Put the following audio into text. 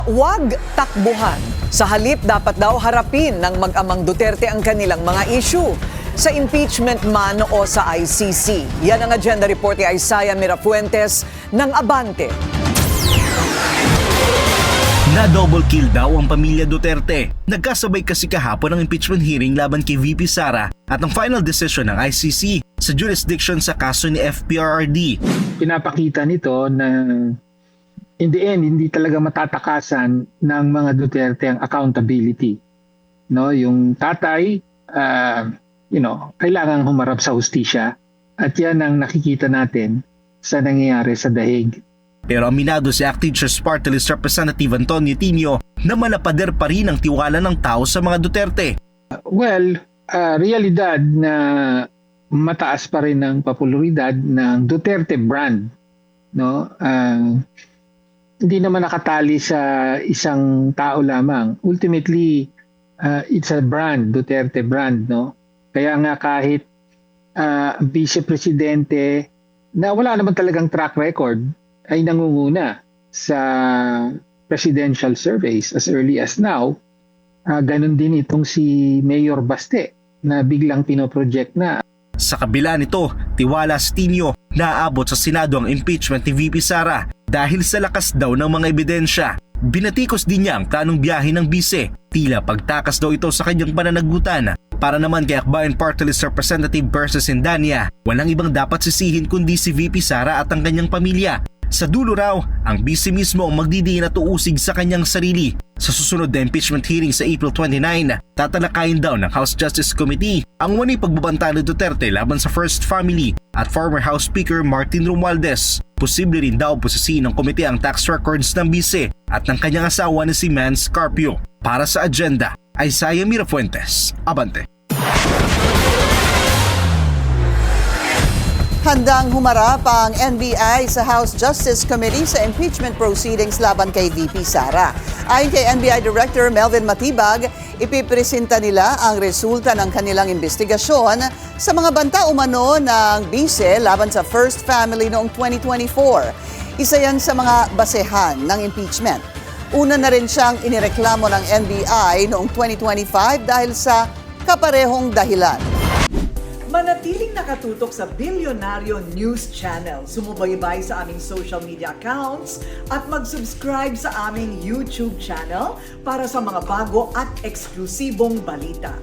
Huwag takbuhan. Sa halip, dapat daw harapin ng mag-amang Duterte ang kanilang mga issue. Sa impeachment man o sa ICC. Yan ang agenda report ni Isaiah Mirafuentes ng Abante. Na-double kill daw ang pamilya Duterte. Nagkasabay kasi kahapon ang impeachment hearing laban kay VP Sara at ang final decision ng ICC sa jurisdiction sa kaso ni FPRRD. Pinapakita nito na in the end, hindi talaga matatakasan ng mga Duterte ang accountability. No, yung tatay, kailangan humarap sa hustisya at yan ang nakikita natin sa nangyayari sa dahig. Pero aminado si Acting Teachers Party List Representative Antonio Tinio na malapader pa rin ang tiwala ng tao sa mga Duterte. Realidad na mataas pa rin ang popularidad ng Duterte brand. No? Hindi naman nakatali sa isang tao lamang. Ultimately, it's a brand, Duterte brand. No? Kaya nga kahit Vice Presidente na wala naman talagang track record, ay nangunguna sa presidential surveys as early as now. Ganon din itong si Mayor Baste na biglang pinoproject na. Sa kabila nito, tiwala si Tinio na aabot sa Senado ang impeachment ni VP Sara dahil sa lakas daw ng mga ebidensya. Binatikos din niya ang planong biyahe ng bise. Tila pagtakas daw ito sa kanyang pananagutan. Para naman kay Akbayan Party List Representative Persis Indania, walang ibang dapat sisihin kundi si VP Sara at ang kanyang pamilya. Sa dulo raw, ang bise mismo ang magdidiin at uusig sa kanyang sarili. Sa susunod na impeachment hearing sa April 29, tatalakayin daw ng House Justice Committee ang wanay pagbabanta ni Duterte laban sa First Family at former House Speaker Martin Romualdez. Posible rin daw pusisiin ng komite ang tax records ng bise at ng kanyang asawa na si Mans Carpio. Para sa agenda, Isaiah Mirafuentes, Abante. Handang humarap ang NBI sa House Justice Committee sa impeachment proceedings laban kay VP Sara. Ayon kay NBI Director Melvin Matibag, ipipresenta nila ang resulta ng kanilang investigasyon sa mga banta umano ng bise laban sa First Family noong 2024. Isa yan sa mga basehan ng impeachment. Una na rin siyang inireklamo ng NBI noong 2025 dahil sa kaparehong dahilan. Manatiling nakatutok sa Bilyonaryo News Channel. Sumubaybay sa aming social media accounts at mag-subscribe sa aming YouTube channel para sa mga bago at eksklusibong balita.